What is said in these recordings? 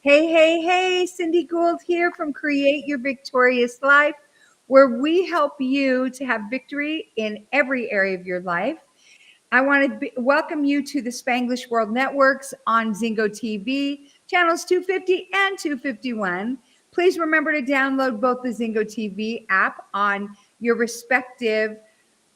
Hey, hey, hey, Cindy Gould here from Create Your Victorious Life, where we help you to have victory in every area of your life. I want to welcome you to the Spanglish World Networks on Zingo TV, channels 250 and 251. Please remember to download both the Zingo TV app on your respective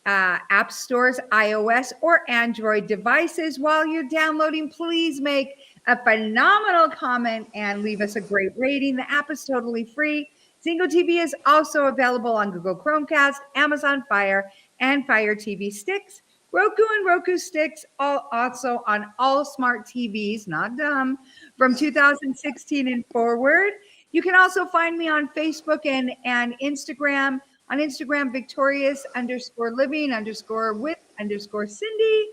app stores, iOS or Android devices. While you're downloading, please make a phenomenal comment and leave us a great rating. The app is totally free. Zingo TV is also available on Google Chromecast, Amazon Fire, and Fire TV sticks. Roku and Roku sticks, also on all smart TVs, not dumb, from 2016 and forward. You can also find me on Facebook and Instagram. On Instagram, victorious_living_with_Cindy.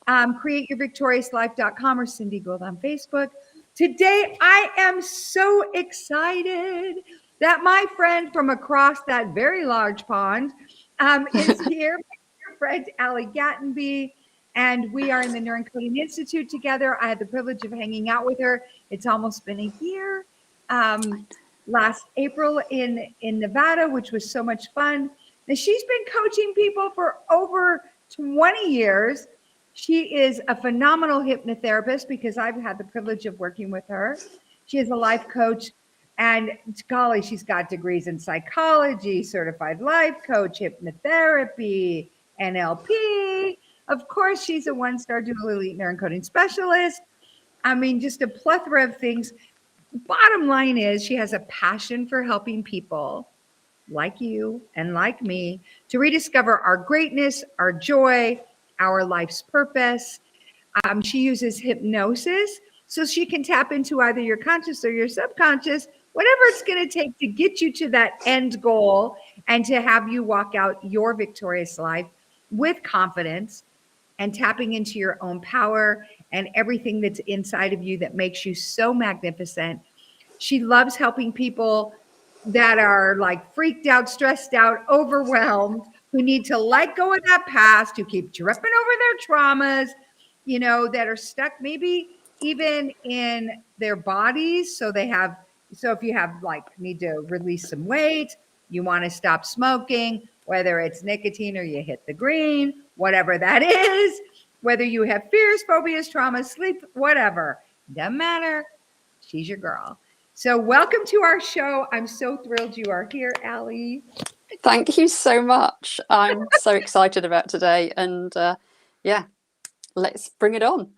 CreateYourVictoriousLife.com or Cindy Gould on Facebook. Today, I am so excited that my friend from across that very large pond is here. My friend Allie Gatenby, and we are in the Neuroencoding Institute together. I had the privilege of hanging out with her. It's almost been a year. Last April in Nevada, which was so much fun. And she's been coaching people for over 20 years. She is a phenomenal hypnotherapist because I've had the privilege of working with her. She is a life coach, and golly, she's got degrees in psychology, certified life coach, hypnotherapy, NLP. Of course, she's a one-star dual elite neuroencoding specialist. I mean, just a plethora of things. Bottom line is she has a passion for helping people like you and like me to rediscover our greatness, our joy, our life's purpose. She uses hypnosis so she can tap into either your conscious or your subconscious, whatever it's going to take to get you to that end goal and to have you walk out your victorious life with confidence and tapping into your own power and everything that's inside of you that makes you so magnificent. She loves helping people that are like freaked out, stressed out, overwhelmed, who need to let go of that past, who keep tripping over their traumas, you know, that are stuck maybe even in their bodies. So if you have like need to release some weight, you want to stop smoking, whether it's nicotine or you hit the green, whatever that is, whether you have fears, phobias, traumas, sleep, whatever, doesn't matter. She's your girl. So welcome to our show. I'm so thrilled you are here, Allie. Thank you so much. I'm so excited about today. And yeah, let's bring it on.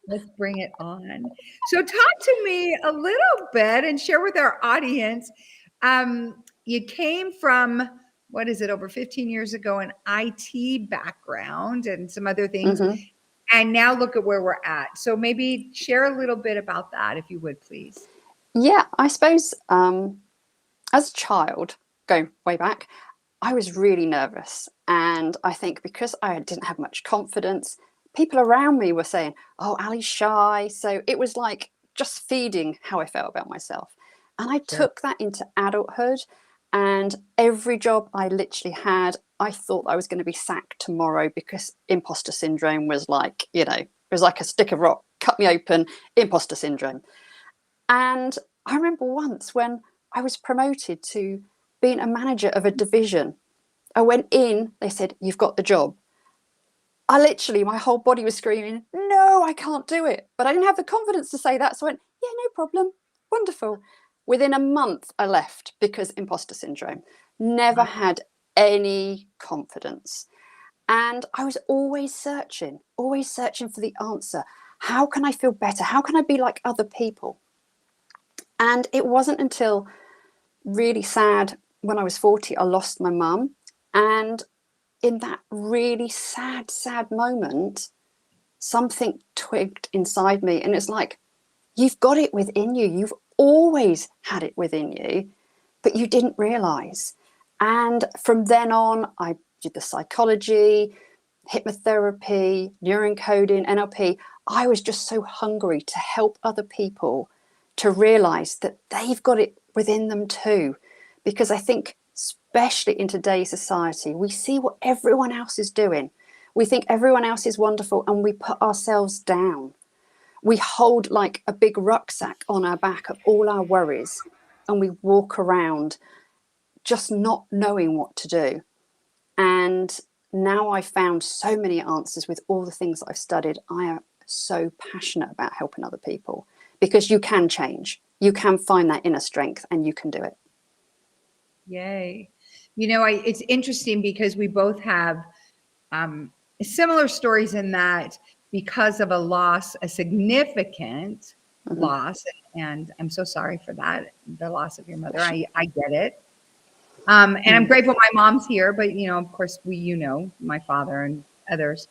Let's bring it on. So talk to me a little bit and share with our audience. You came from, what is it, over 15 years ago, an IT background and some other things. Mm-hmm. And now look at where we're at. So maybe share a little bit about that, if you would, please. Yeah, I suppose as a child, going way back, I was really nervous. And I think because I didn't have much confidence, people around me were saying, oh, Allie's shy. So it was like just feeding how I felt about myself. And I took that into adulthood. And every job I literally had, I thought I was going to be sacked tomorrow because imposter syndrome was like, you know, it was like a stick of rock, cut me open, imposter syndrome. And I remember once when I was promoted to being a manager of a division, I went in, they said, you've got the job. I literally, my whole body was screaming, no, I can't do it. But I didn't have the confidence to say that. So I went, yeah, no problem. Wonderful. Within a month, I left because imposter syndrome. Never had any confidence. And I was always searching for the answer. How can I feel better? How can I be like other people? And it wasn't until really sad when I was 40, I lost my mum. And in that really sad moment, something twigged inside me. And it's like, you've got it within you. You've always had it within you, but you didn't realize. And from then on, I did the psychology, hypnotherapy, neuroencoding, NLP. I was just so hungry to help other people to realize that they've got it within them too. Because I think, especially in today's society, we see what everyone else is doing. We think everyone else is wonderful and we put ourselves down. We hold like a big rucksack on our back of all our worries, and we walk around just not knowing what to do. And now I've found so many answers with all the things that I've studied. I am so passionate about helping other people, because you can change. You can find that inner strength and you can do it. Yay. It's interesting because we both have similar stories in that, because of a loss, a significant loss, and I'm so sorry for that, the loss of your mother. I get it. And I'm grateful my mom's here, but of course my father and others,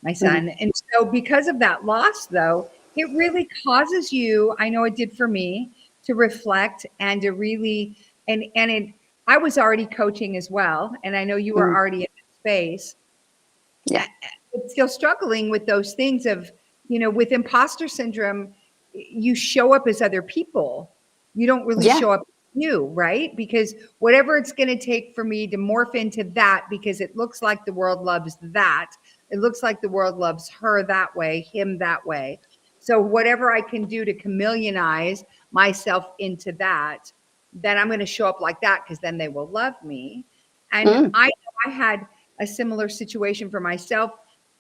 my son. And so because of that loss, though, it really causes you, I know it did for me, to reflect and to really, I was already coaching as well. And I know you were already in that space. Yeah. Still struggling with those things of, with imposter syndrome, you show up as other people. You don't really show up as you, right? Because whatever it's going to take for me to morph into that, because it looks like the world loves that. It looks like the world loves her that way, him that way. So whatever I can do to chameleonize myself into that, then I'm going to show up like that, because then they will love me. And I had a similar situation for myself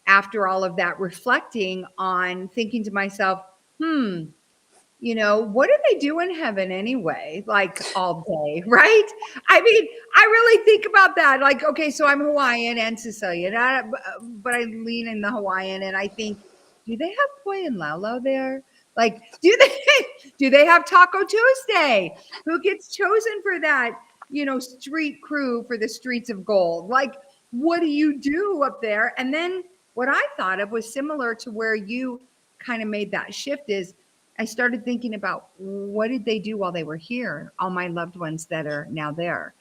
after all of that, reflecting on, thinking to myself, what do they do in heaven anyway? Like all day, right? I mean, I really think about that. Like, okay, so I'm Hawaiian and Sicilian, but I lean in the Hawaiian, and I think, do they have poi and lalo there? Like, do they have Taco Tuesday? Who gets chosen for that, street crew for the streets of gold? Like, what do you do up there? And then what I thought of was similar to where you kind of made that shift, is I started thinking about, what did they do while they were here? All my loved ones that are now there.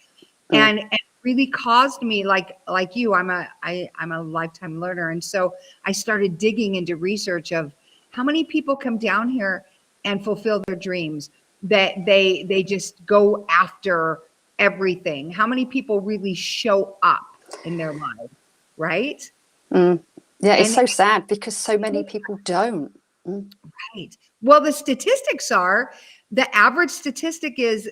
And it really caused me, like you, I'm a lifetime learner. And so I started digging into research of how many people come down here and fulfill their dreams, that they just go after everything. How many people really show up in their life, right? Yeah, it's so sad because so many people don't. Right. Well, the statistics are, the average statistic is,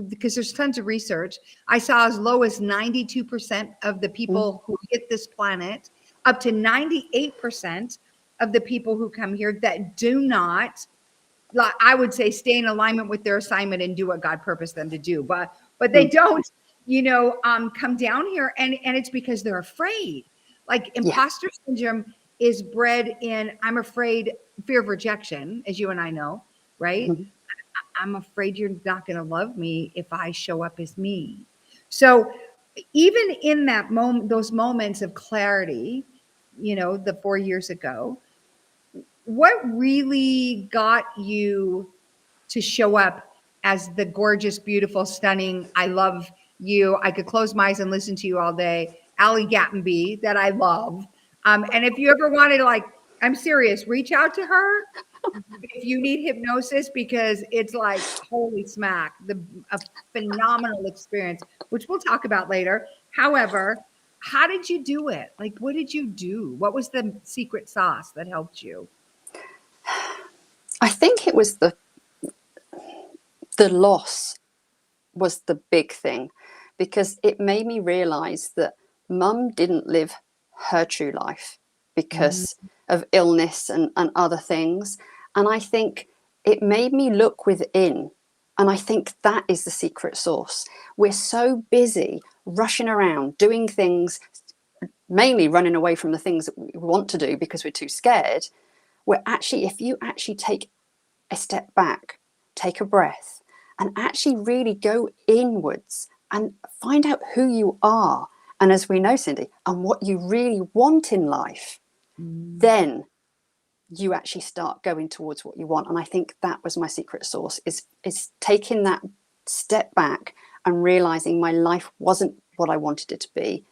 because there's tons of research, I saw as low as 92% of the people who hit this planet, up to 98% of the people who come here that do not, like, I would say, stay in alignment with their assignment and do what God purposed them to do. But they don't, come down here, and it's because they're afraid. Like imposter syndrome is bred in, I'm afraid, fear of rejection, as you and I know, right? I'm afraid you're not going to love me if I show up as me. So even in that moment, those moments of clarity, the 4 years ago, what really got you to show up as the gorgeous, beautiful, stunning, I love you, I could close my eyes and listen to you all day, Allie Gatenby, that I love? And if you ever wanted to, like, I'm serious, reach out to her if you need hypnosis, because it's like, holy smack, a phenomenal experience, which we'll talk about later. However, how did you do it? Like, what did you do? What was the secret sauce that helped you? I think it was the loss was the big thing, because it made me realize that mum didn't live her true life because of illness and other things. And I think it made me look within. And I think that is the secret sauce. We're so busy rushing around, doing things, mainly running away from the things that we want to do because we're too scared. Where actually, if you actually take a step back, take a breath, and actually really go inwards and find out who you are, and as we know, Cindy, and what you really want in life, then you actually start going towards what you want. And I think that was my secret sauce, is taking that step back and realizing my life wasn't what I wanted it to be,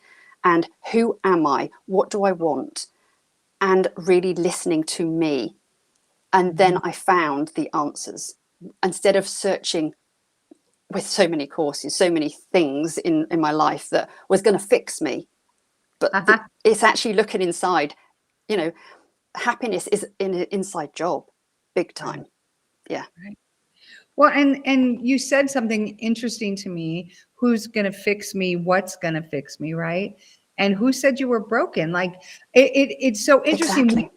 and who am I, what do I want, and really listening to me. And then I found the answers, instead of searching with so many courses, so many things in my life that was going to fix me. But it's actually looking inside. Happiness is an inside job. big time. Yeah. Right. Well, and you said something interesting to me. Who's going to fix me? What's going to fix me? Right. And who said you were broken? Like it's so interesting. Exactly.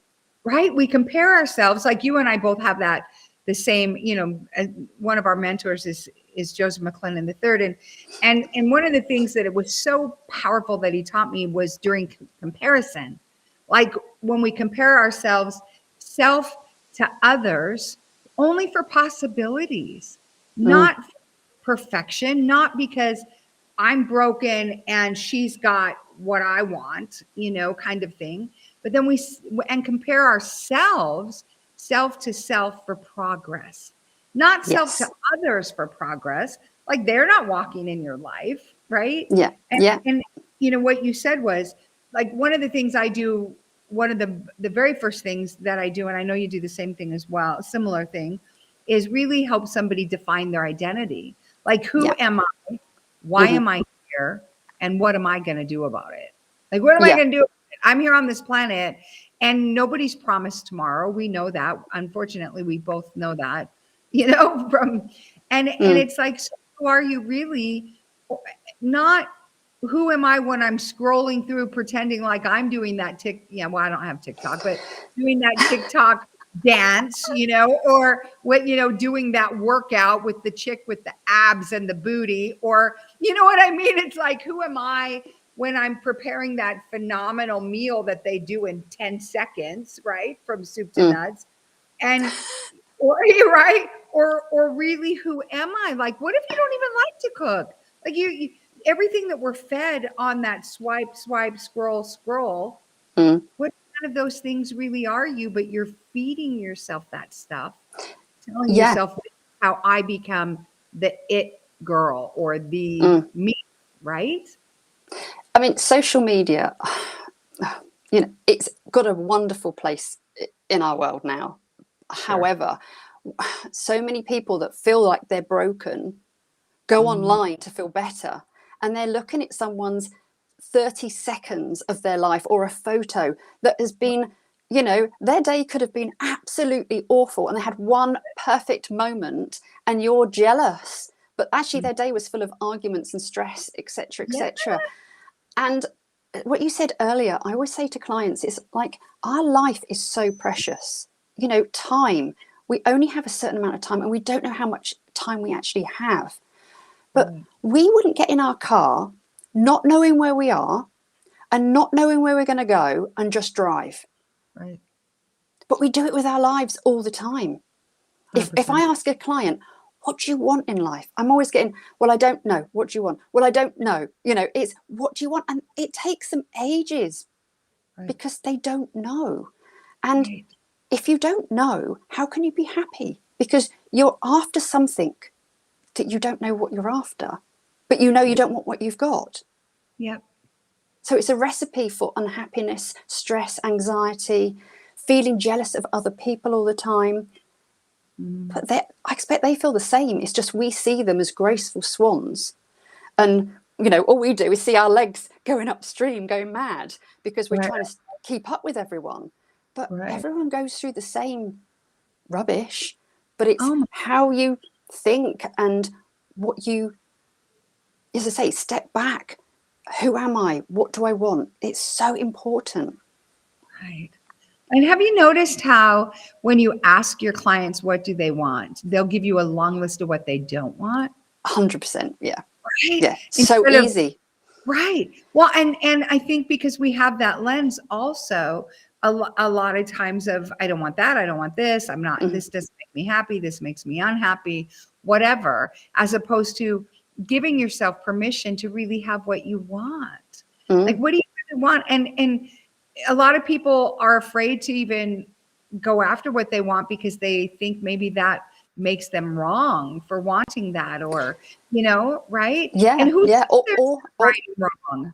Right. We compare ourselves, like you and I both have that, the same, one of our mentors is Joseph McClendon III. And one of the things that it was so powerful that he taught me was during comparison. Like when we compare ourselves self to others, only for possibilities, Mm, not perfection, not because I'm broken and she's got what I want, kind of thing. But then and compare ourselves self to self for progress, not self to yes. others for progress. Like they're not walking in your life, right? Yeah. And Yeah. and what you said was like one of the things I do, one of the very first things that I do, and I know you do the same thing as well, similar thing, is really help somebody define their identity. Like, who Yeah. am I? Why Hmm. am I here? And what am I going to do about it? Like, what am I Yeah. going to do? I'm here on this planet and nobody's promised tomorrow. We know that. Unfortunately, we both know that, from, and Mm, it's like, so who are you really? Not who am I when I'm scrolling through pretending like I'm doing that yeah, well, I don't have TikTok, but doing that TikTok dance, or what, doing that workout with the chick with the abs and the booty, or you know what I mean? It's like, who am I when I'm preparing that phenomenal meal that they do in 10 seconds, right? From soup to mm. nuts. And or you're right, or really, who am I? Like, what if you don't even like to cook? Like you everything that we're fed on that swipe, swipe, scroll, scroll. Mm. What kind of those things really are you? But you're feeding yourself that stuff, telling Yeah. yourself how I become the it girl or the Mm. me, right? I mean, social media, it's got a wonderful place in our world now. Sure. However, so many people that feel like they're broken go Mm, online to feel better, and they're looking at someone's 30 seconds of their life or a photo that has been, their day could have been absolutely awful and they had one perfect moment, and you're jealous, but actually mm. their day was full of arguments and stress, etc., Yeah. etc. And what you said earlier, I always say to clients, it's like our life is so precious. Time, we only have a certain amount of time and we don't know how much time we actually have. But Right. we wouldn't get in our car not knowing where we are and not knowing where we're going to go and just drive. Right. But we do it with our lives all the time. If I 100%. ask a client, what do you want in life? I'm always getting, well, I don't know. What do you want? Well, I don't know. It's what do you want? And it takes them ages Right. because they don't know. And Right. if you don't know, how can you be happy? Because you're after something that you don't know what you're after, but you don't want what you've got. Yep. So it's a recipe for unhappiness, stress, anxiety, feeling jealous of other people all the time. Mm. But I expect they feel the same. It's just we see them as graceful swans. And, all we do is see our legs going upstream, going mad because we're Right. trying to keep up with everyone. But Right. everyone goes through the same rubbish. But it's Oh my, how you think and what you, as I say, step back. Who am I? What do I want? It's so important. right. And have you noticed how when you ask your clients what do they want, they'll give you a long list of what they don't want, 100%. Yeah. right? Yeah. So Instead of easy. right. Well, and I think because we have that lens also, a lot of times of I don't want that, I don't want this, I'm not, Mm-hmm. this doesn't make me happy, this makes me unhappy, whatever, as opposed to giving yourself permission to really have what you want. Like, Mm. what do you really want? And a lot of people are afraid to even go after what they want because they think maybe that makes them wrong for wanting that, or right? And Yeah. who says Yeah. there's right and wrong?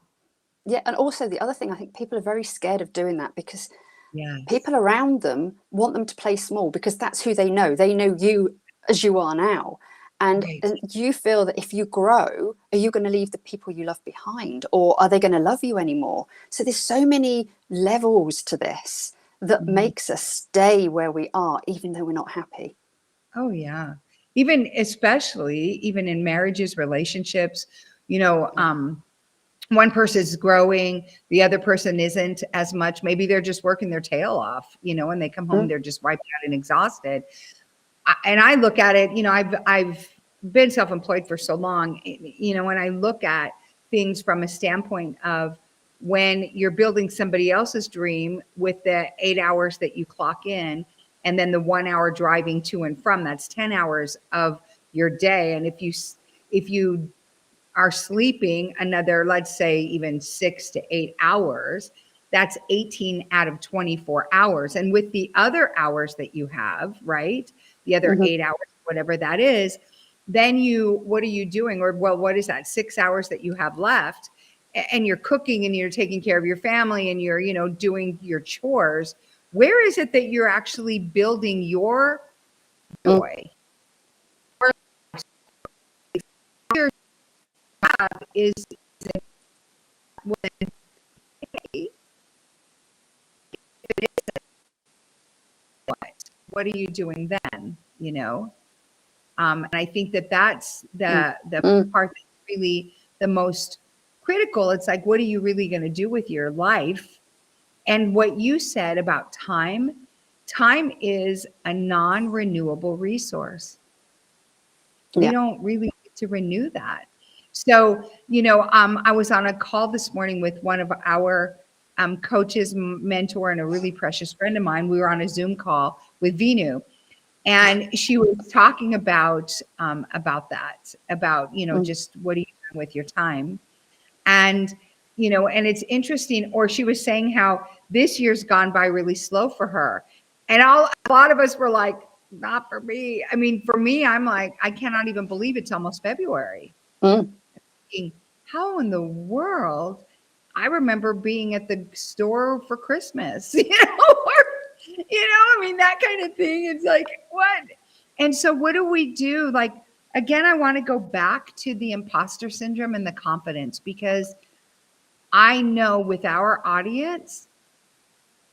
Yeah. And also the other thing, I think people are very scared of doing that because Yes. people around them want them to play small because that's who they know. They know you as you are now. Right. And you feel that if you grow, are you going to leave the people you love behind, or are they going to love you anymore? So there's so many levels to this that Mhm. makes us stay where we are, even though we're not happy. Oh yeah. Even especially even in marriages, relationships, you know, Yeah. one person's growing, the other person isn't as much. Maybe they're just working their tail off, you know, and they come home, Mm, they're just wiped out and exhausted. And I look at it, you know, I've been self-employed for so long, you know, when I look at things from a standpoint of when you're building somebody else's dream with the 8 hours that you clock in, and then the 1 hour driving to and from, that's 10 hours of your day. And if you are sleeping another, let's say even 6 to 8 hours, that's 18 out of 24 hours. And with the other hours that you have, right? The other mhm, 8 hours, whatever that is, then what are you doing? Or, well, what is that? 6 hours that you have left, and you're cooking and you're taking care of your family and you're, you know, doing your chores. Where is it that you're actually building your mm, joy? Your job is when what are you doing then, you know? And I think that that's mm, the mm. part that's really the most critical. It's like, what are you really going to do with your life? And what you said about time, time is a non-renewable resource. We Yeah. don't really get to renew that. So, you know, I was on a call this morning with one of our coaches, mentor, and a really precious friend of mine. We were on a Zoom call with Vinu, and she was talking about that, about, you know, Mm, just what are you doing with your time. And, you know, and it's interesting, or she was saying how this year's gone by really slow for her. And a lot of us were like, not for me. I mean, for me, I'm like, I cannot even believe it's almost February. mm, Thinking, how in the world? I remember being at the store for Christmas, you know, or, you know, I mean, that kind of thing. It's like, what? And so, what do we do? Like, again, I want to go back to the imposter syndrome and the confidence, because I know with our audience,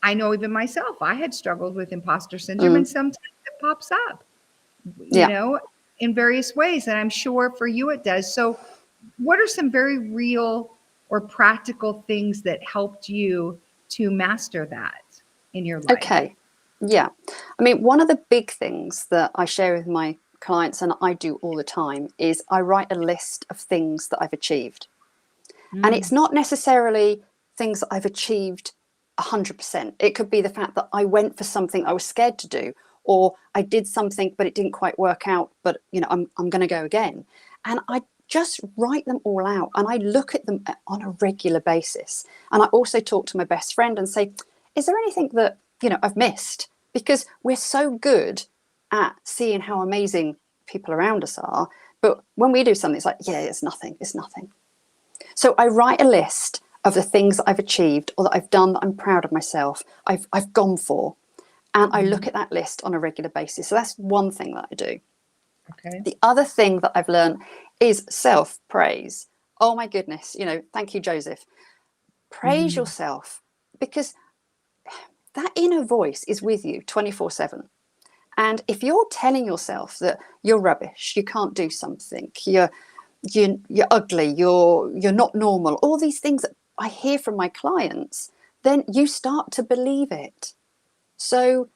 I know even myself, I had struggled with imposter syndrome, and mm. sometimes it pops up, you Yeah. know, in various ways. And I'm sure for you it does. So, what are some very real or practical things that helped you to master that in your life? Okay. Yeah. I mean, one of the big things that I share with my clients and I do all the time is I write a list of things that I've achieved. And it's Mm, not necessarily things that I've achieved 100%. It could be the fact that I went for something I was scared to do, or I did something but it didn't quite work out, but you know, I'm going to go again. And I just write them all out and I look at them on a regular basis. And I also talk to my best friend and say, is there anything that, you know, I've missed? Because we're so good at seeing how amazing people around us are, but when we do something, it's like, yeah, it's nothing, it's nothing. So I write a list of the things that I've achieved or that I've done that I'm proud of myself, I've gone for, and I mhm. look at that list on a regular basis. So that's one thing that I do. Okay. The other thing that I've learned is self-praise. Oh my goodness, you know, thank you, Joseph. Praise Mhm. yourself, because that inner voice is with you 24/7. And if you're telling yourself that you're rubbish, you can't do something, you're ugly, you're not normal, all these things that I hear from my clients, then you start to believe it. So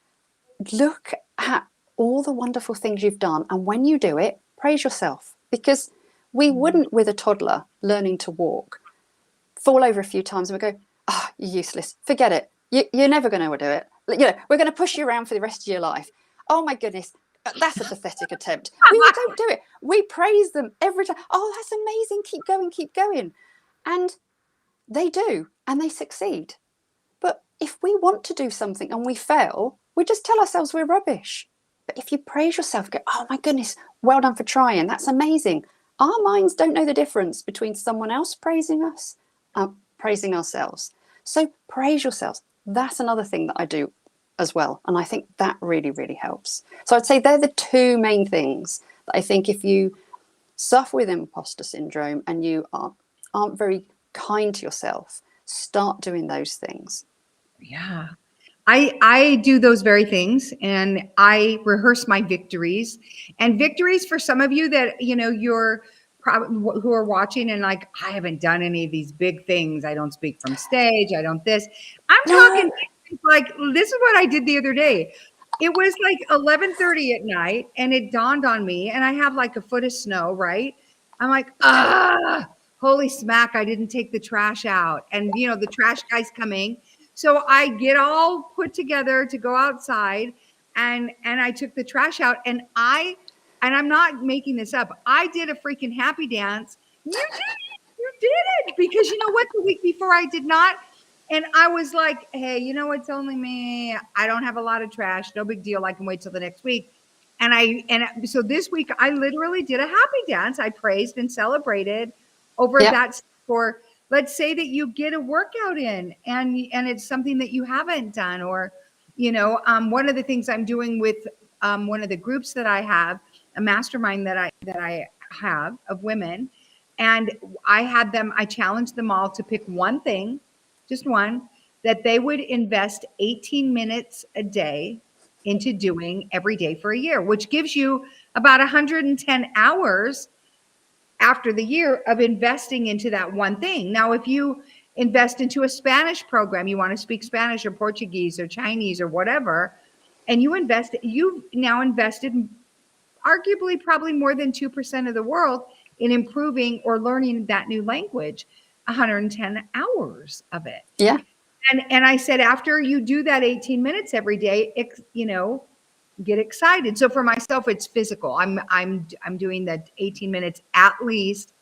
look at all the wonderful things you've done, and when you do it, praise yourself, because we Mhm. wouldn't, with a toddler learning to walk, fall over a few times and we go, oh, you're useless, forget it, you're never going to do it, you know, we're going to push you around for the rest of your life. Oh my goodness, that's a pathetic attempt. We don't do it. We praise them every time. Oh, that's amazing, keep going, keep going. And they do, and they succeed. But if we want to do something and we fail, we just tell ourselves we're rubbish. But if you praise yourself, go, oh my goodness, well done for trying, that's amazing. Our minds don't know the difference between someone else praising us and praising ourselves. So praise yourselves. That's another thing that I do as well. And I think that really, really helps. So I'd say they're the two main things that I think if you suffer with imposter syndrome and you aren't very kind to yourself, start doing those things. Yeah. I do those very things, and I rehearse my victories. And victories for some of you that you're probably who are watching and like, I haven't done any of these big things. I don't speak from stage. I don't this. I'm talking No. like, this is what I did the other day. It was like 11:30 at night, and it dawned on me, and I have like a foot of snow, right? I'm like, holy smack! I didn't take the trash out, and the trash guy's coming. So I get all put together to go outside, and I took the trash out, and I'm not making this up. I did a freaking happy dance. You did it, because you know what? The week before I did not, and I was like, hey, it's only me. I don't have a lot of trash. No big deal. I can wait till the next week. So this week I literally did a happy dance. I praised and celebrated over Yep. that. For, let's say that you get a workout in, and it's something that you haven't done, or one of the things I'm doing with one of the groups that I have, a mastermind that I have of women, and I challenged them all to pick one thing, just one, that they would invest 18 minutes a day into doing every day for a year, which gives you about 110 hours after the year of investing into that one thing. Now, if you invest into a Spanish program, you want to speak Spanish or Portuguese or Chinese or whatever, and you've now invested arguably probably more than 2% of the world in improving or learning that new language, 110 hours of it. Yeah. And I said, after you do that 18 minutes every day, get excited. So for myself, it's physical. I'm doing that 18 minutes at least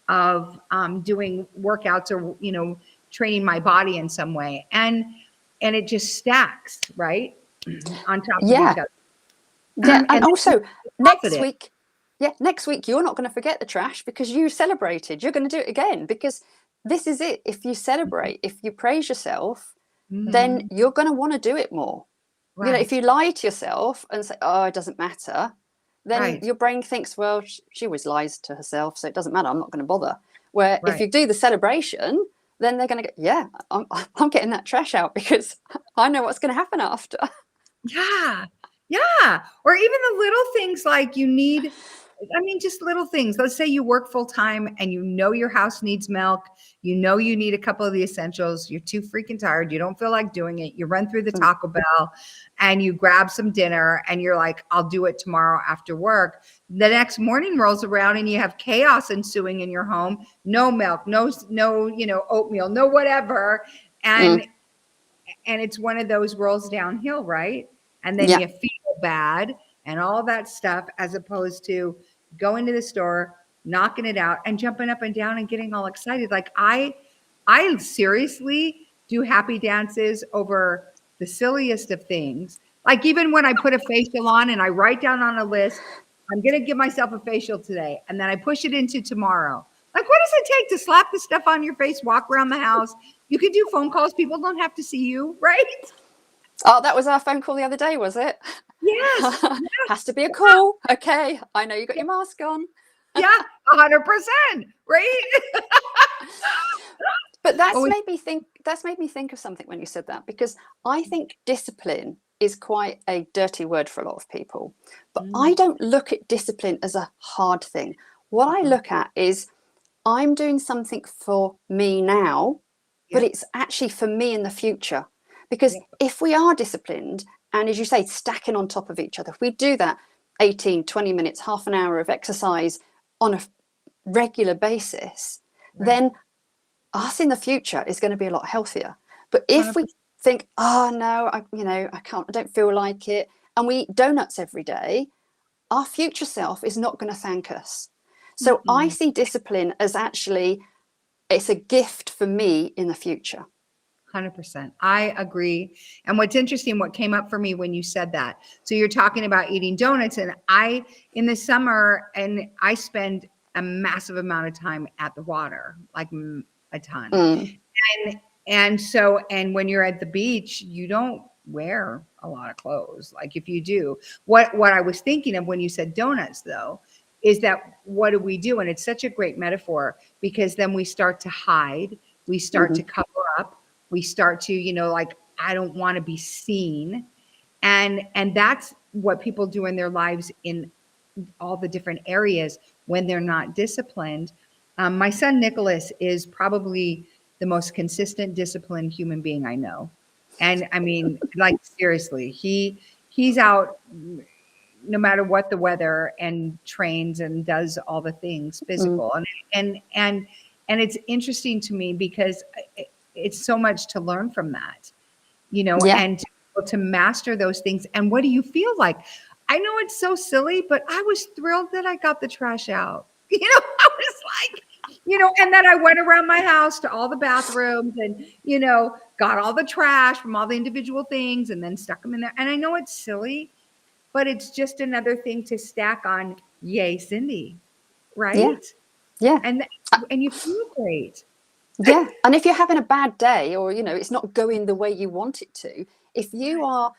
of doing workouts, or training my body in some way, and it just stacks right on top of each Yeah. other. Yeah. And And also next confident. week, next week you're not going to forget the trash because you celebrated. You're going to do it again because this is it. If you celebrate, if you praise yourself, then Mhm. you're going to want to do it more. If Right, you lie to yourself and say, oh, it doesn't matter, then right, your brain thinks, well, she always lies to herself, so it doesn't matter. I'm not going to bother. Where if right. you do the celebration, then they're going to go, yeah, I'm getting that trash out because I know what's going to happen after. Yeah. Yeah. Or even the little things like just little things. Let's say you work full time and your house needs milk. You need a couple of the essentials. You're too freaking tired. You don't feel like doing it. You run through the Mm, Taco Bell and you grab some dinner and you're like, I'll do it tomorrow after work. The next morning rolls around and you have chaos ensuing in your home. No milk, no, oatmeal, no whatever. mm, And it's one of those rolls downhill, right? And then yeah, you feel bad and all that stuff, as opposed to going to the store, knocking it out, and jumping up and down and getting all excited. Like I seriously do happy dances over the silliest of things. Like even when I put a facial on and I write down on a list, I'm gonna give myself a facial today, and then I push it into tomorrow. Like, what does it take to slap the stuff on your face, walk around the house? You can do phone calls. People don't have to see you, right? oh, that was our phone call the other day, was it? Yes. Has to be a call. Okay, I know you got your mask on. Yeah. 100%. Right. But Well, that's made me think of something when you said that, because I think discipline is quite a dirty word for a lot of people. But I mm, don't look at discipline as a hard thing. What I uh-huh. look at is I'm doing something for me now, but Yep. it's actually for me in the future. Because Yep. if we are disciplined, and as you say, stacking on top of each other, if we do that 18, 20 minutes, half an hour of exercise on a regular basis, Right. then us in the future is going to be a lot healthier. But if we 100%. think, oh no, I can't, I don't feel like it, and we eat donuts every day, our future self is not going to thank us. So I Mm-mm. see discipline as actually it's a gift for me in the future. 100%. I agree. And what's interesting, what came up for me when you said that. So you're talking about eating donuts, and in the summer, and I spend a massive amount of time at the water, like a ton. Mm, And when you're at the beach, you don't wear a lot of clothes. Like if you do, what I was thinking of when you said donuts though, is that what do we do? And it's such a great metaphor, because then we start to hide, we start mm-hmm, to cover up, we start to, like I don't want to be seen. And that's what people do in their lives in all the different areas when they're not disciplined. My son Nicholas is probably the most consistent, disciplined human being I know. And I mean, like seriously, he's out no matter what the weather, and trains and does all the things Mm. physical. And and and it's interesting to me because it's so much to learn from that, Yeah. and to master those things. And what do you feel like? I know it's so silly, but I was thrilled that I got the trash out. I was like, and then I went around my house to all the bathrooms and, got all the trash from all the individual things and then stuck them in there. And I know it's silly, but it's just another thing to stack on. Yay, Cindy, Yeah. right? Yeah. And and you feel great. Yeah. And if you're having a bad day, or, it's not going the way you want it to, if you are,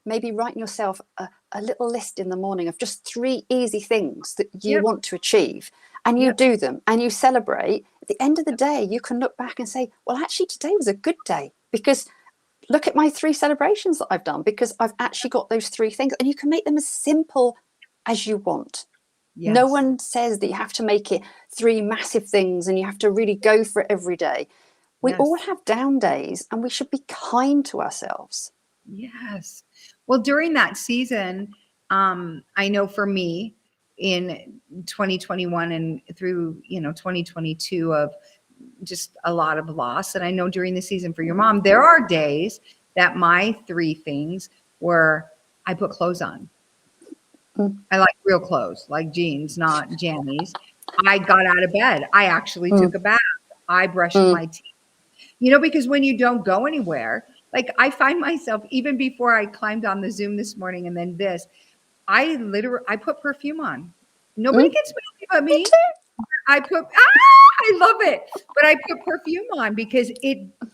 maybe writing yourself a little list in the morning of just 3 easy things that you Yep. want to achieve, and you Yep. do them and you celebrate, at the end of the day, you can look back and say, well, actually, today was a good day because look at my 3 celebrations that I've done, because I've actually got those 3 things, and you can make them as simple as you want. No Yes. one says that you have to make it 3 massive things and you have to really go for it every day. We all Yes. have down days, and we should be kind to ourselves. Yes. Well, during that season, I know for me in 2021 and through, 2022 of just a lot of loss. And I know during the season for your mom, there are days that my 3 things were I put clothes on. Mm. I like real clothes, like jeans, not jammies. I got out of bed. I actually took Mm. a bath. I brushed Mm. my teeth. Because when you don't go anywhere, like I find myself, even before I climbed on the Zoom this morning and then this, I put perfume on. Nobody Mm. gets mad but Me me. too. I love it. But I put perfume on because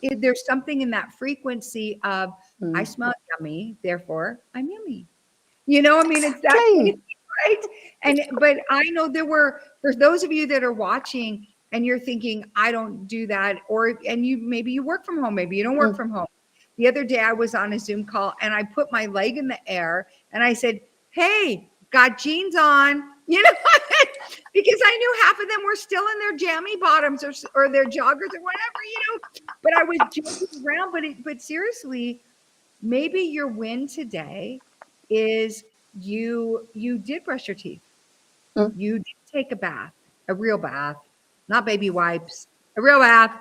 there's something in that frequency of I Mm. smell yummy, therefore I'm yummy. I mean, it's that kind of Exactly. thing, right? But I know for those of you that are watching and you're thinking, I don't do that, and maybe you work from home, maybe you don't work Mm. from home. The other day I was on a Zoom call and I put my leg in the air and I said, hey, got jeans on, because I knew half of them were still in their jammy bottoms or their joggers or whatever. But I was joking around, but seriously, maybe your win today is you did brush your teeth. Mm. You did take a bath, a real bath, not baby wipes, a real bath,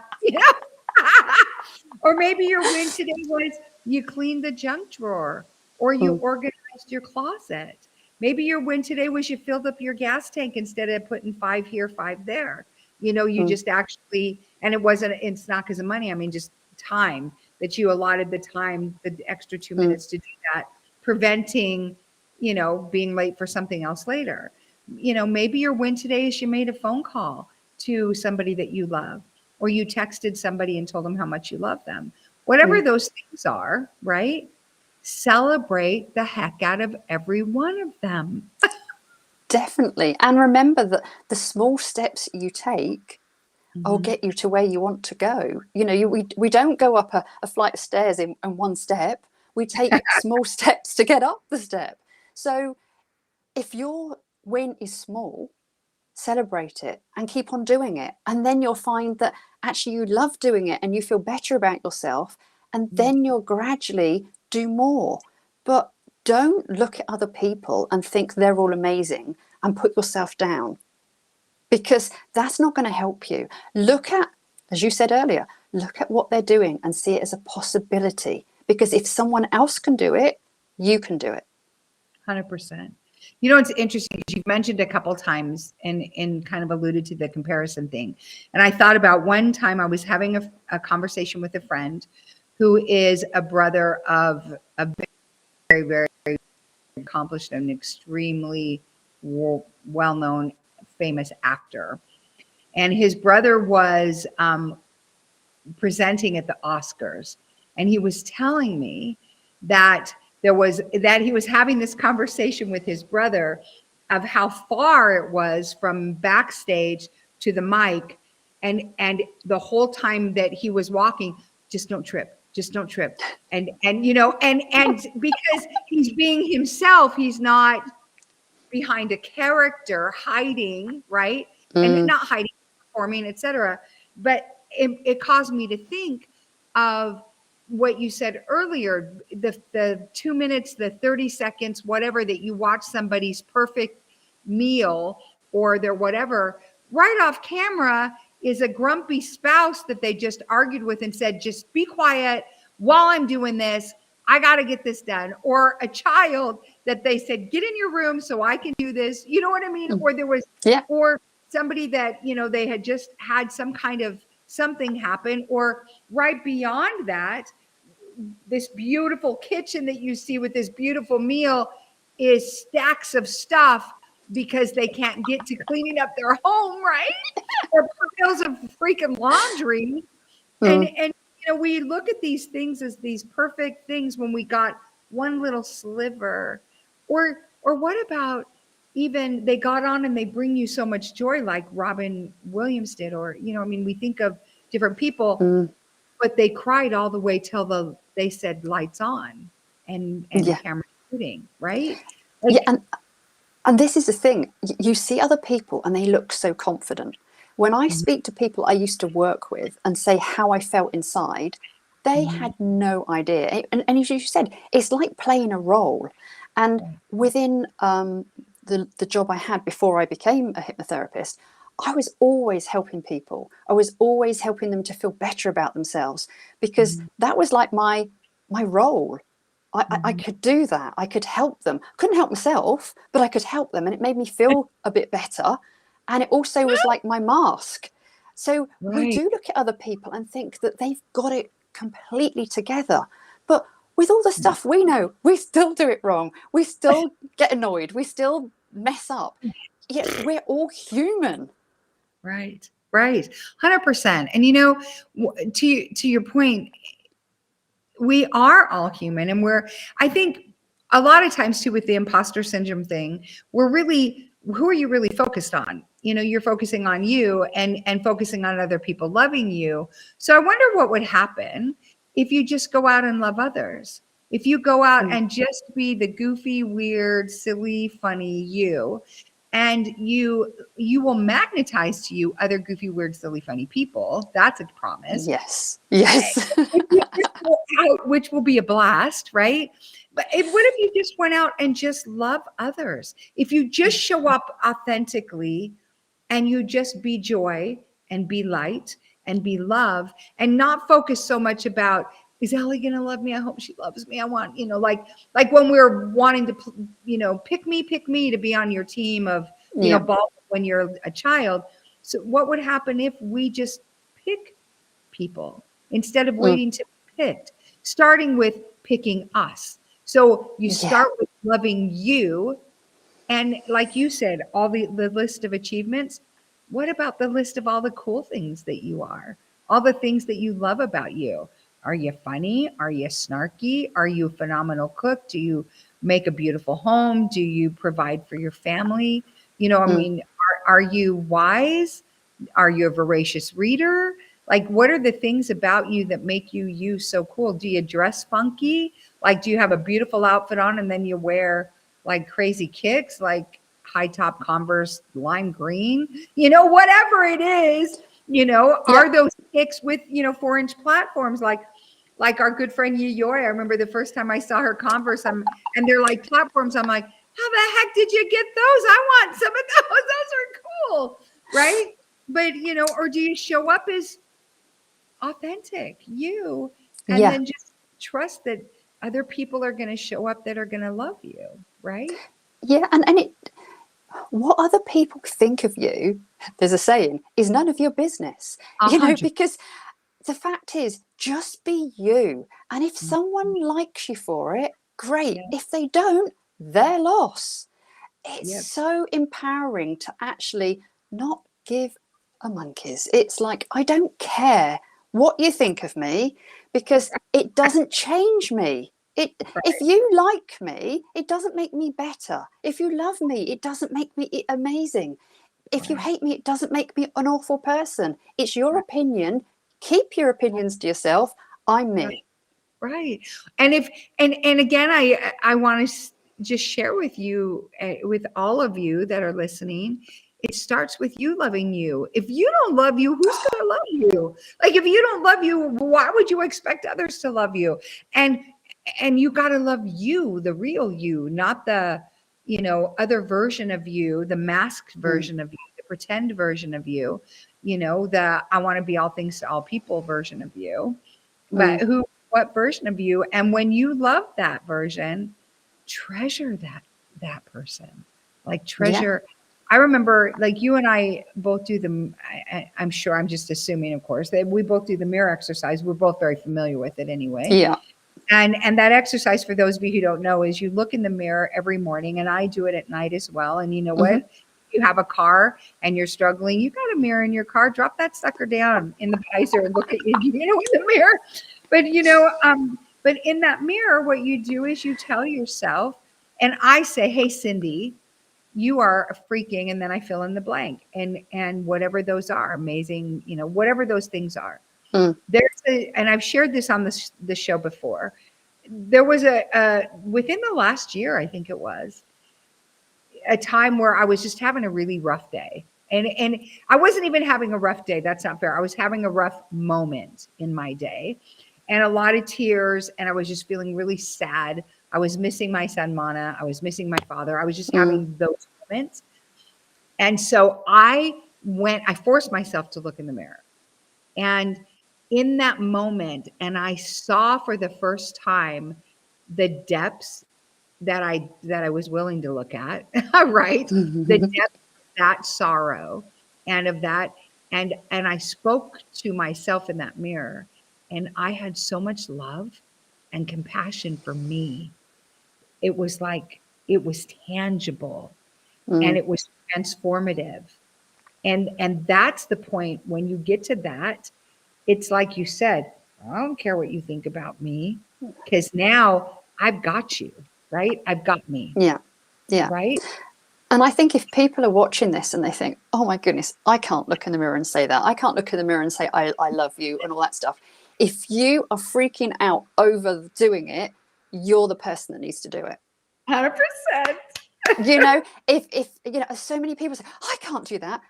or maybe your win today was you cleaned the junk drawer or you Mm. organized your closet. Maybe your win today was you filled up your gas tank instead of putting 5 here, 5 there. You Mm. just actually, and it's not because of money. I mean, just time that you allotted the time, the extra 2 Mm. minutes to do that, preventing, being late for something else later. Maybe your win today is you made a phone call to somebody that you love, or you texted somebody and told them how much you love them. Whatever Mm. those things are, right? Celebrate the heck out of every one of them. Definitely. And remember that the small steps you take will Mhm. get you to where you want to go. We don't go up a flight of stairs in one step. We take small steps to get up the step. So if your win is small, celebrate it and keep on doing it. And then you'll find that actually you love doing it and you feel better about yourself. And Yes. then you'll gradually do more. But don't look at other people and think they're all amazing and put yourself down, because that's not going to help you. Look at, as you said earlier, look at what they're doing and see it as a possibility. Because if someone else can do it, you can do it. 100%. It's interesting because you've mentioned a couple times and kind of alluded to the comparison thing. And I thought about one time I was having a conversation with a friend who is a brother of a very, very accomplished and extremely well-known, famous actor. And his brother was presenting at the Oscars, and he was telling me that he was having this conversation with his brother of how far it was from backstage to the mic, and the whole time that he was walking, just don't trip, just don't trip. And you know, and because he's being himself, he's not behind a character hiding, right? And Mm, not hiding, performing, etc. But it caused me to think of what you said earlier, the 2 minutes, the 30 seconds, whatever, that you watch somebody's perfect meal or their whatever, right off camera is a grumpy spouse that they just argued with and said, just be quiet while I'm doing this. I got to get this done. Or a child that they said, get in your room so I can do this. You know what I mean? mm. Or there was, Yeah. or somebody that, you know, they had just had some kind of something happen. Or right beyond that, this beautiful kitchen that you see with this beautiful meal is stacks of stuff because they can't get to cleaning up their home, right? Or piles of freaking laundry. Mm, And you know, we look at these things as these perfect things when we got one little sliver. Or what about, even they got on and they bring you so much joy like Robin Williams did, or you know, I mean, we think of different people, mm. but they cried all the way till they said lights on and Yeah. camera shooting, right? Yeah. Like, And this is the thing, you see other people and they look so confident. When I mhm, speak to people I used to work with and say how I felt inside, they mhm, had no idea. And as you said, it's like playing a role. And right, within the job I had before I became a hypnotherapist, I was always helping people. I was always helping them to feel better about themselves because mhm, that was like my role. I mhm. could do that. I could help them. Couldn't help myself, but I could help them. And it made me feel a bit better. And it also was like my mask. So we Right. do look at other people and think that they've got it completely together. But with all the stuff we know, we still do it wrong. We still get annoyed. We still mess up. Yet we're all human. Right. Right. 100%. And you know, to your point, we are all human, and I think a lot of times too with the imposter syndrome thing, we're really, who are you really focused on? You know, you're focusing on you and focusing on other people loving you. So I wonder what would happen if you just go out and love others. If you go out Mm, and just be the goofy, weird, silly, funny you, and you will magnetize to you other goofy, weird, silly, funny people. That's a promise. yes. Yes. If you just go out, which will be a blast, right? But what if you just went out and just love others? If you just show up authentically and you just be joy and be light and be love and not focus so much about, is Ellie going to love me? I hope she loves me. I want, you know, like when we're wanting to, you know, pick me to be on your team of, you know, Yeah. ball when you're a child. So what would happen if we just pick people instead of Mm, waiting to be picked, starting with picking us? So you yeah. start with loving you. And like you said, all the list of achievements. What about the list of all the cool things that you are? All the things that you love about you. Are you funny? Are you snarky? Are you a phenomenal cook? Do you make a beautiful home? Do you provide for your family? You know, I Mm, mean, are you wise? Are you a voracious reader? Like, what are the things about you that make you you so cool? Do you dress funky? Like, do you have a beautiful outfit on and then you wear like crazy kicks, like high top Converse lime green? You know, whatever it is, you know, yeah. are those kicks with, you know, 4-inch platforms like our good friend Yi Yoy? I remember the first time I saw her Converse, and they're like platforms. I'm like, how the heck did you get those? I want some of those. Those are cool, right? But you know, or do you show up as authentic you and Yeah. then just trust that other people are going to show up that are going to love you, right? Yeah. And it, what other people think of you, there's a saying, is none of your business, A hundred. because the fact is, just be you. And if someone likes you for it, great. Yeah. If they don't, their loss. It's Yep. so empowering to actually not give a monkey's. It's like, I don't care what you think of me because it doesn't change me. If you like me, it doesn't make me better. If you love me, it doesn't make me amazing. If you Right. hate me, it doesn't make me an awful person. It's your opinion. Keep your opinions to yourself. I'm Right. me. Right. And again, I want to just share with you, with all of you that are listening, it starts with you loving you. If you don't love you, who's going to love you? Like, if you don't love you, why would you expect others to love you? And you got to love you, the real you, not the, other version of you, the masked version of you, the pretend version of you, the I want to be all things to all people version of you. But what version of you? And when you love that version, treasure that person. Like, treasure. I remember, like, you and I both do I'm sure, I'm just assuming, of course, that we both do the mirror exercise. We're both very familiar with it anyway. Yeah. And that exercise, for those of you who don't know, is you look in the mirror every morning, and I do it at night as well. And you know what? You have a car and you're struggling, you got a mirror in your car, drop that sucker down in the visor and look at you, in the mirror. But but in that mirror, what you do is you tell yourself, and I say, hey, Cindy, you are a freaking, and then I fill in the blank, and whatever those are, amazing, whatever those things are. And I've shared this on the show before. There was within the last year, I think it was, a time where I was just having a really rough day. And I wasn't even having a rough day. That's not fair. I was having a rough moment in my day, and a lot of tears. And I was just feeling really sad. I was missing my son, Mana. I was missing my father. I was just having those moments. And so I forced myself to look in the mirror. And in that moment, and I saw for the first time the depths that I was willing to look at, right? The depth of that sorrow and of that, and I spoke to myself in that mirror, and I had so much love and compassion for me. It was like, it was tangible, and it was transformative. And that's the point. When you get to that, it's like you said, I don't care what you think about me, because now I've got you, right? I've got me. Yeah. Yeah. Right. And I think if people are watching this and they think, oh my goodness, I can't look in the mirror and say that. I can't look in the mirror and say, I love you and all that stuff. If you are freaking out over doing it, you're the person that needs to do it. 100%. If so many people say, I can't do that.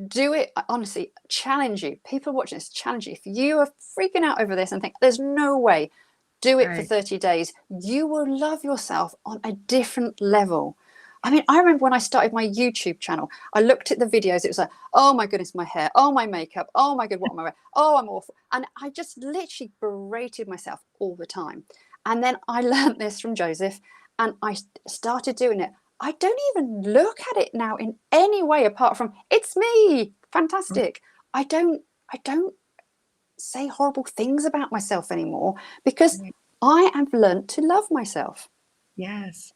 Do it. I honestly challenge you. People watching this, challenge you. If you are freaking out over this and think there's no way, do it for 30 days. You will love yourself on a different level. I mean, I remember when I started my YouTube channel, I looked at the videos. It was like, oh my goodness, my hair. Oh, my makeup. Oh my God, what am I wearing? Oh, I'm awful. And I just literally berated myself all the time. And then I learned this from Joseph, and I started doing it. I don't even look at it now in any way apart from it's me. Fantastic. I don't say horrible things about myself anymore because I have learned to love myself. Yes.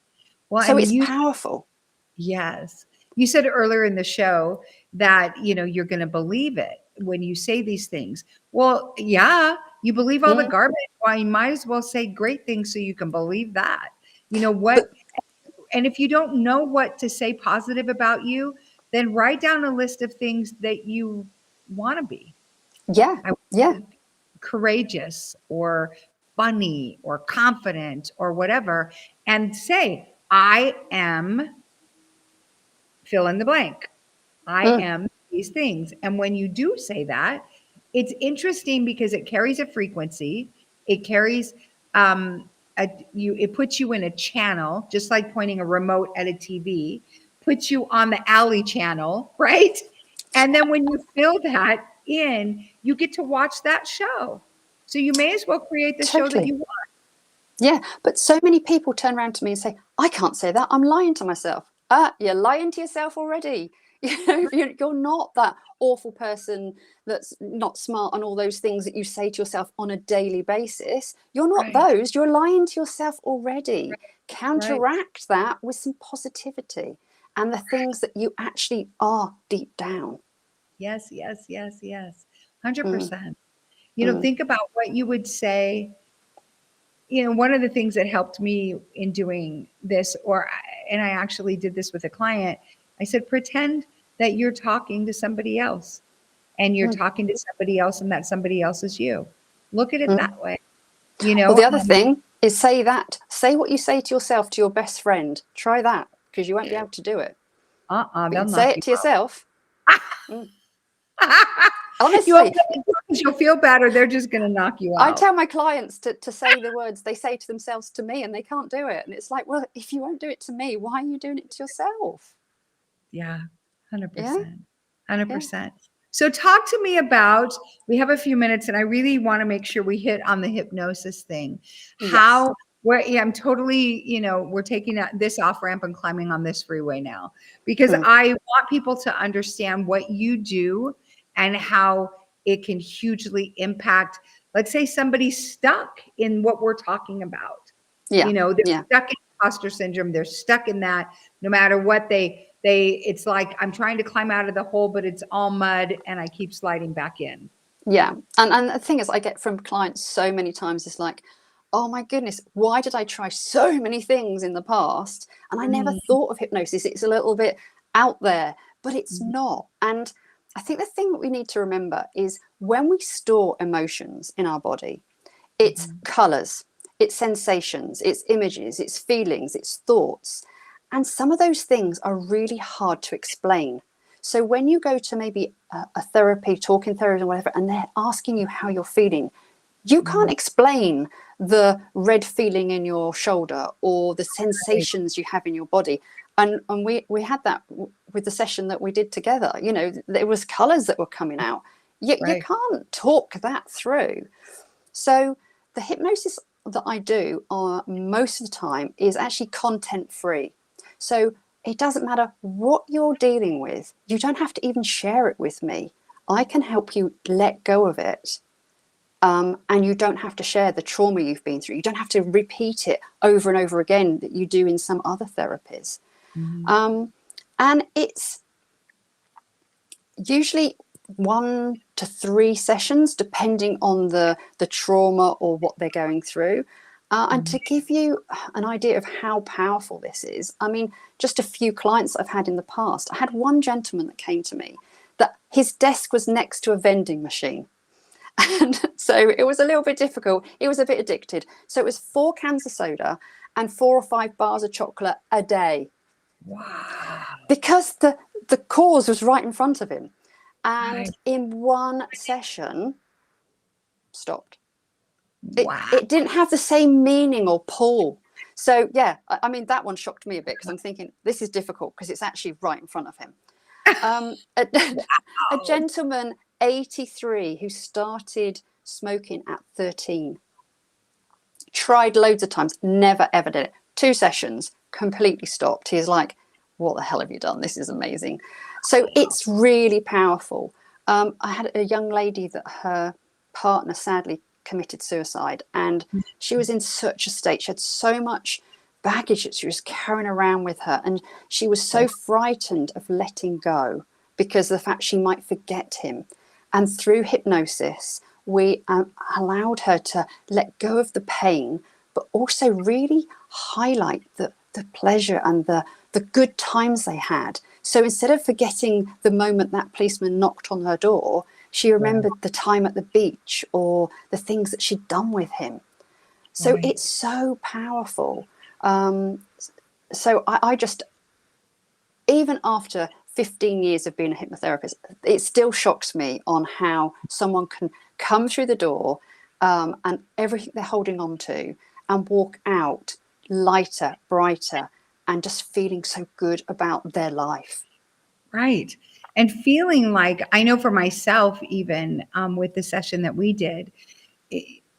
Well, so it's powerful. Yes. You said earlier in the show that, you're going to believe it when you say these things. Well, yeah, you believe all the garbage. Well, you might as well say great things so you can believe that. You know what? And if you don't know what to say positive about you, then write down a list of things that you want to be. Yeah. Courageous or funny or confident or whatever, and say, I am fill in the blank. I am these things. And when you do say that, it's interesting because it carries a frequency. It carries it puts you in a channel, just like pointing a remote at a TV, puts you on the alley channel, right? And then when you fill that in, you get to watch that show. So you may as well create the show that you want. Yeah, but so many people turn around to me and say, I can't say that. I'm lying to myself. You're lying to yourself already. You're not that awful person that's not smart and all those things that you say to yourself on a daily basis. You're not those. You're lying to yourself already. Counteract that with some positivity and the things that you actually are deep down. Yes. 100%. Think about what you would say. One of the things that helped me in doing this, and I actually did this with a client, I said, pretend that you're talking to somebody else, and you're talking to somebody else, and that somebody else is you. Look at it that way. you Well, know. the other thing is say what you say to yourself to your best friend. Try that, because you won't be able to do it. But They'll you'd say knock it you to yourself. Mm. out. You won't Honestly, be able to do it 'cause you'll feel better. They're just going to knock you I out. tell my clients to say the words they say to themselves to me, and they can't do it. And it's like, well, if you won't do it to me, why are you doing it to yourself? Yeah, Yeah, 100%. yeah, 100%. So talk to me about, we have a few minutes and I really want to make sure we hit on the hypnosis thing. yes, Yeah, I'm totally, we're taking this off ramp and climbing on this freeway now because mm, I want people to understand what you do and how it can hugely impact, let's say somebody's stuck in what we're talking about. yeah, They're yeah. stuck in imposter syndrome. They're stuck in that no matter what it's like, I'm trying to climb out of the hole, but it's all mud and I keep sliding back in. Yeah. And the thing is, I get from clients so many times, it's like, oh my goodness, why did I try so many things in the past? And I never Mm, thought of hypnosis. It's a little bit out there, but it's mhm, not. And I think the thing that we need to remember is when we store emotions in our body, it's mhm, colors, it's sensations, it's images, it's feelings, it's thoughts. And some of those things are really hard to explain. So when you go to maybe a therapy, talking therapy or whatever, and they're asking you how you're feeling, you can't mhm. explain the red feeling in your shoulder or the Right, sensations you have in your body. And we had that with the session that we did together. There was colors that were coming out. You right. can't talk that through. So the hypnosis that I do most of the time is actually content free. So it doesn't matter what you're dealing with. You don't have to even share it with me. I can help you let go of it. And you don't have to share the trauma you've been through. You don't have to repeat it over and over again that you do in some other therapies. Mhm, And it's usually 1 to 3 sessions, depending on the trauma or what they're going through. And mhm. to give you an idea of how powerful this is, I mean, just a few clients I've had in the past. I had one gentleman that came to me that his desk was next to a vending machine. And so it was a little bit difficult. He was a bit addicted. So it was 4 cans of soda and 4 or 5 bars of chocolate a day Wow. because the cause was right in front of him. And Right. in one session, stopped. It, Wow. it didn't have the same meaning or pull. So, yeah, I mean, that one shocked me a bit because I'm thinking this is difficult because it's actually right in front of him. A Wow. gentleman, 83, who started smoking at 13, tried loads of times, never ever did it. 2 sessions, completely stopped. He's like, what the hell have you done? This is amazing. So it's really powerful. I had a young lady that her partner sadly committed suicide, and she was in such a state. She had so much baggage that she was carrying around with her, and she was so frightened of letting go because of the fact she might forget him. And through hypnosis, we allowed her to let go of the pain, but also really highlight the pleasure and the good times they had. So instead of forgetting the moment that policeman knocked on her door, she Right. remembered the time at the beach or the things that she'd done with him. So Right. it's so powerful. So I just, even after 15 years of being a hypnotherapist, it still shocks me on how someone can come through the door and everything they're holding on to and walk out lighter, brighter, and just feeling so good about their life. Right. And feeling like, I know for myself, even with the session that we did,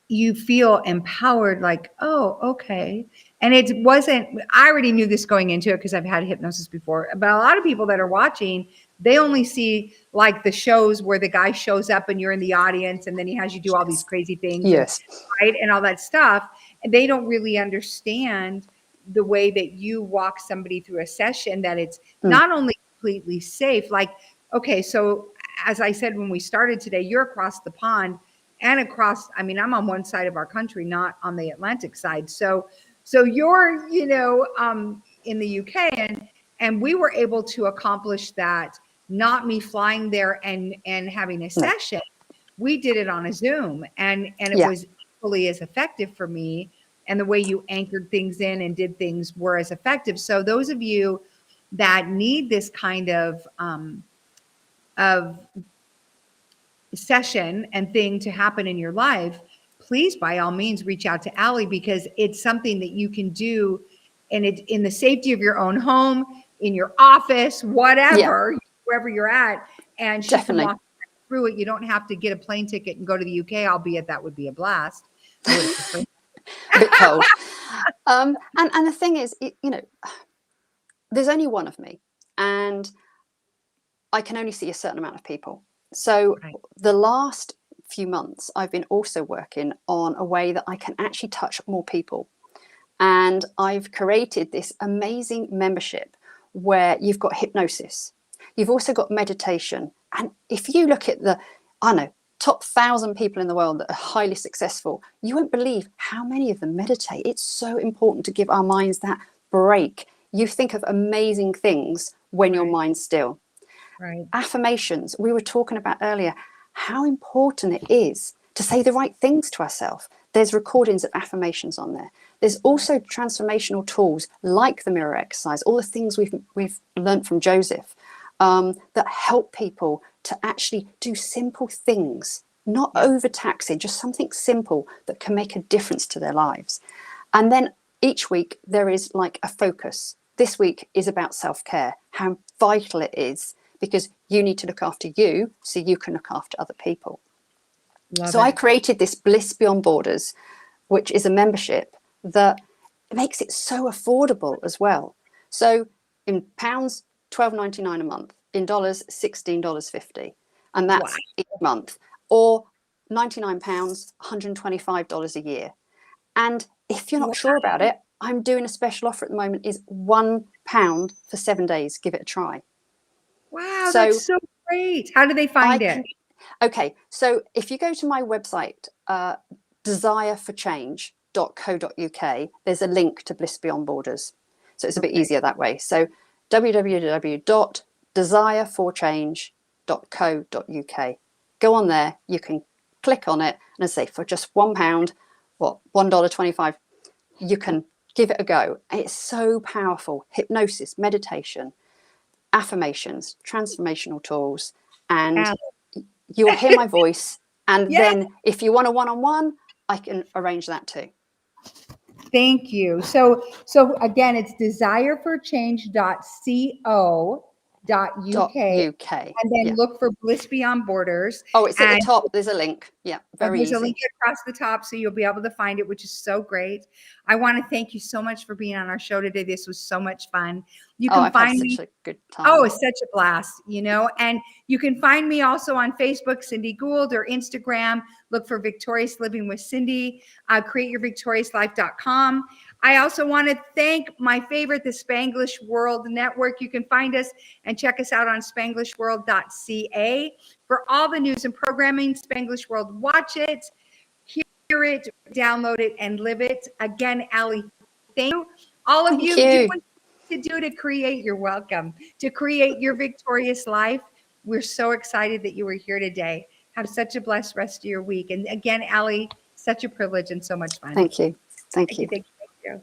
you feel empowered, like, oh, okay. And it wasn't, I already knew this going into it because I've had hypnosis before, but a lot of people that are watching, they only see like the shows where the guy shows up and you're in the audience and then he has you do all these Yes. crazy things and Yes. right and all that stuff. And they don't really understand the way that you walk somebody through a session, that it's Mm. not only completely safe, like, okay, so as I said when we started today, you're across the pond and across, I mean, I'm on one side of our country, not on the Atlantic side. So you're, in the UK, and we were able to accomplish that, not me flying there and having a No. session. We did it on a Zoom, and it Yeah. was fully as effective for me, and the way you anchored things in and did things were as effective. So those of you that need this kind of session and thing to happen in your life, please by all means reach out to Allie, because it's something that you can do in the safety of your own home, in your office, whatever, wherever you're at, and she can Definitely. walk through it. You don't have to get a plane ticket and go to the UK, albeit that would be a blast. I would have preferred. A bit cold. And the thing is, there's only one of me, and I can only see a certain amount of people. So Right. the last few months, I've been also working on a way that I can actually touch more people. And I've created this amazing membership where you've got hypnosis. You've also got meditation. And if you look at the, I don't know, top 1,000 people in the world that are highly successful, you won't believe how many of them meditate. It's so important to give our minds that break. You think of amazing things when your Right. mind's still. Right. Affirmations, we were talking about earlier, how important it is to say the right things to ourselves. There's recordings of affirmations on there. There's also transformational tools like the mirror exercise, all the things we've learned from Joseph, that help people to actually do simple things, not overtaxing, just something simple that can make a difference to their lives. And then each week there is like a focus. This week is about self-care, how vital it is, because you need to look after you so you can look after other people. So I created this Bliss Beyond Borders, which is a membership that makes it so affordable as well. So in pounds, $12.99 a month. In dollars, $16.50. And that's each month. Or £99, $125 a year. And if you're not sure about it, I'm doing a special offer at the moment, is £1 for 7 days. Give it a try. Wow, So that's so great. How do they find it? Okay, so if you go to my website, desireforchange.co.uk, there's a link to Bliss Beyond Borders. So it's a bit easier that way. So www.desireforchange.co.uk. Go on there, you can click on it, and say for just £1, $1.25, you can give it a go. It's so powerful. Hypnosis, meditation, affirmations, transformational tools, and you'll hear my voice. And then if you want a one-on-one, I can arrange that too. Thank you. So again, it's desireforchange.co.uk. And then look for Bliss Beyond Borders. Oh, it's at the top. There's a link. Yeah, very easy. There's a link across the top, so you'll be able to find it, which is so great. I want to thank you so much for being on our show today. This was so much fun. You can find me. Such a good time. Oh, it's such a blast, and you can find me also on Facebook, Cindy Gould, or Instagram. Look for Victorious Living with Cindy, createyourvictoriouslife.com. I also want to thank my favorite, the Spanglish World Network. You can find us and check us out on spanglishworld.ca for all the news and programming. Spanglish World, watch it, hear it, download it, and live it. Again, Allie, thank you. All of you. Do what to do to create, you're welcome, to create your victorious life. We're so excited that you were here today. Have such a blessed rest of your week. And again, Allie, such a privilege and so much fun. Thank you. Thank you. Thank you.